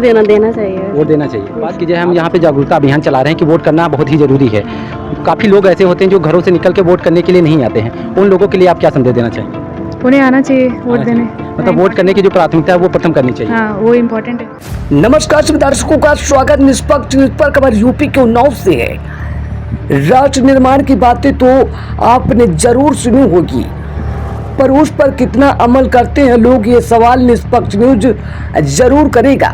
देना चाहिए। वोट देना चाहिए। बात कीजिए, हम यहाँ पे जागरूकता अभियान चला रहे हैं कि वोट करना बहुत ही ज़रूरी है। काफ़ी लोग ऐसे होते हैं जो घरों से निकल के वोट करने के लिए नहीं आते हैं, उन लोगों के लिए आप क्या संदेश देना चाहेंगे? उन्हें आना चाहिए वोट देने। मतलब वोट करने की जो प्राथमिकता है वो प्रथम करनी चाहिए। हाँ, वो इम्पोर्टेंट है। नमस्कार सभी दर्शकों का स्वागत। निष्पक्ष न्यूज़ पर खबर यूपी के उन्नाव से है। राष्ट्र निर्माण की बातें तो आपने जरूर सुनी होगी, पर उस पर कितना अमल करते हैं लोग, ये सवाल निष्पक्ष न्यूज जरूर करेगा।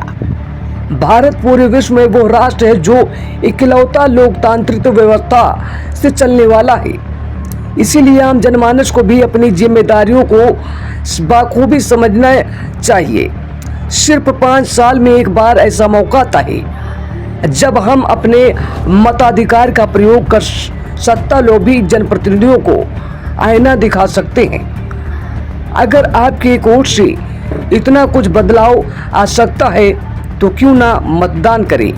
भारत पूरे विश्व में वो राष्ट्र है जो इकलौता लोकतांत्रिक व्यवस्था से चलने वाला है। इसीलिए आम जनमानस को भी अपनी जिम्मेदारियों को बखूबी समझना चाहिए। सिर्फ 5 साल में एक बार ऐसा मौका आता है जब हम अपने मताधिकार का प्रयोग कर सत्ता लोभी जनप्रतिनिधियों को आईना दिखा सकते हैं। अगर आपके एक वोट से इतना कुछ बदलाव आ सकता है तो क्यों ना मतदान करें।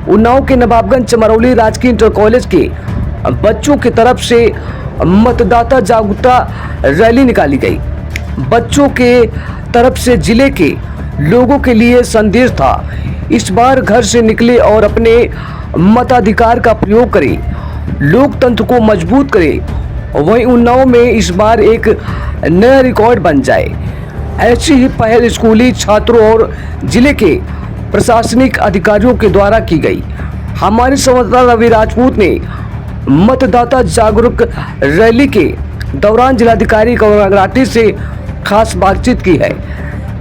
उन्नाव के नवाबगंज चमरौली राजकीय इंटर कॉलेज के बच्चों की तरफ से मतदाता जागरूकता रैली निकाली गई। बच्चों के तरफ से जिले के लोगों के लिए संदेश था, इस बार घर से निकले और अपने मताधिकार का प्रयोग करें, लोकतंत्र को मजबूत करें। वहीं उन्नाव में इस बार एक नया रिकॉर्ड बन जाए। ऐसी ही पहल स्कूली छात्रों और जिले के प्रशासनिक अधिकारियों के द्वारा की गई। हमारे संवाददाता रवि राजपूत ने मतदाता जागरूक रैली के दौरान जिलाधिकारी गौरव राठी से खास बातचीत की है।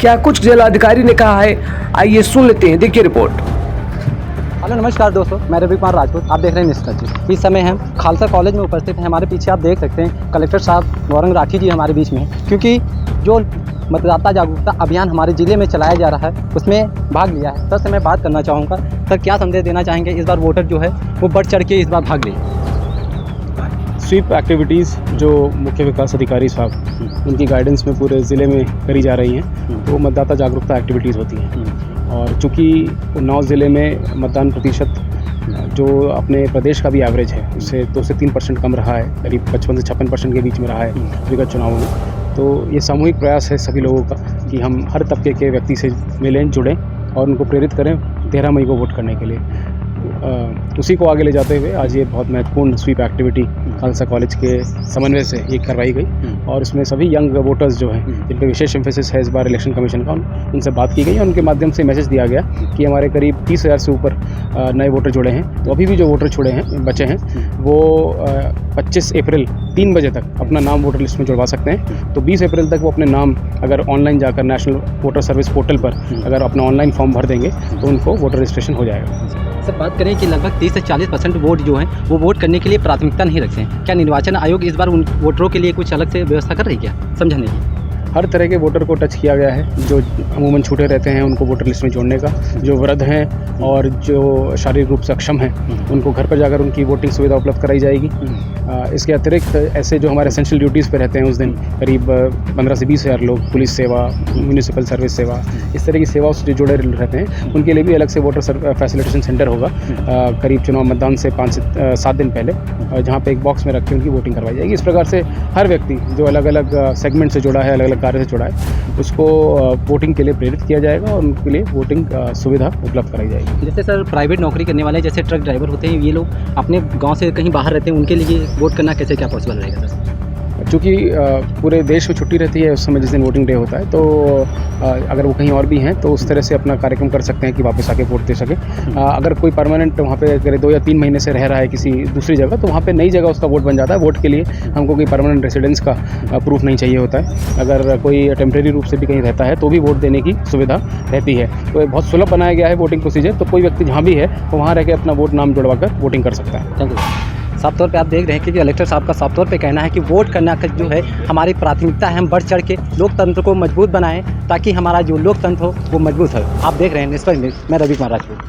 क्या कुछ जिलाधिकारी ने कहा है, आइए सुन लेते हैं, देखिए रिपोर्ट। हेलो नमस्कार दोस्तों, मैं रवि कुमार राजपूत, आप देख रहे हैं निष्पक्ष। इस समय हम खालसा कॉलेज में उपस्थित हैं। हमारे पीछे आप देख सकते हैं कलेक्टर साहब गौरव राठी जी हमारे बीच में हैं, क्योंकि जो मतदाता जागरूकता अभियान हमारे ज़िले में चलाया जा रहा है उसमें भाग लिया है। सर से मैं बात करना चाहूँगा, सर क्या संदेश देना चाहेंगे, इस बार वोटर जो है वो बढ़ चढ़ के इस बार भाग ले। स्वीप एक्टिविटीज़ जो मुख्य विकास अधिकारी साहब उनकी गाइडेंस में पूरे ज़िले में करी जा रही हैं, तो मतदाता जागरूकता एक्टिविटीज़ होती हैं। और चूँकि उन्नाव ज़िले में मतदान प्रतिशत जो अपने प्रदेश का भी एवरेज है उससे 2 से 3% कम रहा है, करीब 55 से 56% के बीच में रहा है विगत चुनावों में। तो ये सामूहिक प्रयास है सभी लोगों का कि हम हर तबके के व्यक्ति से मिलें, जुड़ें और उनको प्रेरित करें 13 मई को वोट करने के लिए। उसी को आगे ले जाते हुए आज ये बहुत महत्वपूर्ण स्वीप एक्टिविटी खालसा कॉलेज के समन्वय से ये करवाई गई और इसमें सभी यंग वोटर्स जो हैं जिन पर विशेष एम्फेसिस है इस बार इलेक्शन कमीशन का, उनसे बात की गई और उनके माध्यम से मैसेज दिया गया कि हमारे करीब 30,000 से ऊपर नए वोटर जुड़े हैं। तो अभी भी जो वोटर छुड़े हैं बचे हैं वो 25 अप्रैल 3 बजे तक अपना नाम वोटर लिस्ट में जुड़वा सकते हैं। तो 20 अप्रैल तक वो अपने नाम अगर ऑनलाइन जाकर नेशनल वोटर सर्विस पोर्टल पर अगर अपना ऑनलाइन फॉर्म भर देंगे तो उनको वोटर रजिस्ट्रेशन हो जाएगा। सर बात करें कि लगभग 30 से 40% वोट जो हैं वो वोट करने के लिए प्राथमिकता नहीं रखते हैं, क्या निर्वाचन आयोग इस बार उन वोटरों के लिए कुछ अलग से व्यवस्था कर रही है क्या समझाने की? हर तरह के वोटर को टच किया गया है, जो अमूमन छूटे रहते हैं उनको वोटर लिस्ट में जोड़ने का, जो वृद्ध हैं और जो शारीरिक रूप से अक्षम हैं उनको घर पर जाकर उनकी वोटिंग सुविधा उपलब्ध कराई जाएगी। इसके अतिरिक्त ऐसे जो हमारे एसेंशियल ड्यूटीज़ पे रहते हैं उस दिन करीब 15 से 20 हज़ार लोग, पुलिस सेवा, म्यूनिसिपल सर्विस सेवा, इस तरह की सेवाओं से जो जुड़े रहते हैं उनके लिए भी अलग से वोटर फैसिलिटेशन सेंटर होगा करीब चुनाव मतदान से 5 से 7 दिन पहले, जहाँ पे एक बॉक्स में रख के उनकी वोटिंग करवाई जाएगी। इस प्रकार से हर व्यक्ति जो अलग अलग सेगमेंट से जुड़ा है, अलग अलग कार्य से जुड़ा है, उसको वोटिंग के लिए प्रेरित किया जाएगा और उनके लिए वोटिंग सुविधा उपलब्ध कराई जाएगी। जैसे सर प्राइवेट नौकरी करने वाले जैसे ट्रक ड्राइवर होते हैं, ये लोग अपने गांव से कहीं बाहर रहते हैं, उनके लिए वोट करना कैसे क्या पॉसिबल रहेगा सर? चूँकि पूरे देश में छुट्टी रहती है उस समय जिस दिन वोटिंग डे होता है, तो अगर वो कहीं और भी हैं तो उस तरह से अपना कार्यक्रम कर सकते हैं कि वापस आके वोट दे सके। अगर कोई परमानेंट वहाँ पे अगर 2 या 3 महीने से रह रहा है किसी दूसरी जगह, तो वहाँ पे नई जगह उसका वोट बन जाता है। वोट के लिए हमको कोई परमानेंट रेसिडेंस का प्रूफ नहीं चाहिए होता है। अगर कोई टेम्प्रेरी रूप से भी कहीं रहता है तो भी वोट देने की सुविधा रहती है। तो बहुत सुलभ बनाया गया है वोटिंग प्रोसीजर, तो कोई व्यक्ति जहाँ भी है तो वहाँ रह के अपना वोट नाम जुड़वा कर वोटिंग कर सकता है। Thank you. साफ तौर पे आप देख रहे हैं कि कलेक्टर साहब का साफ तौर पे कहना है कि वोट करना जो है हमारी प्राथमिकता है, हम बढ़ चढ़ के लोकतंत्र को मजबूत बनाएं ताकि हमारा जो लोकतंत्र हो वो मजबूत हो। आप देख रहे हैं निष्पक्ष न्यूज़, मैं रवि कुमार राजपूत।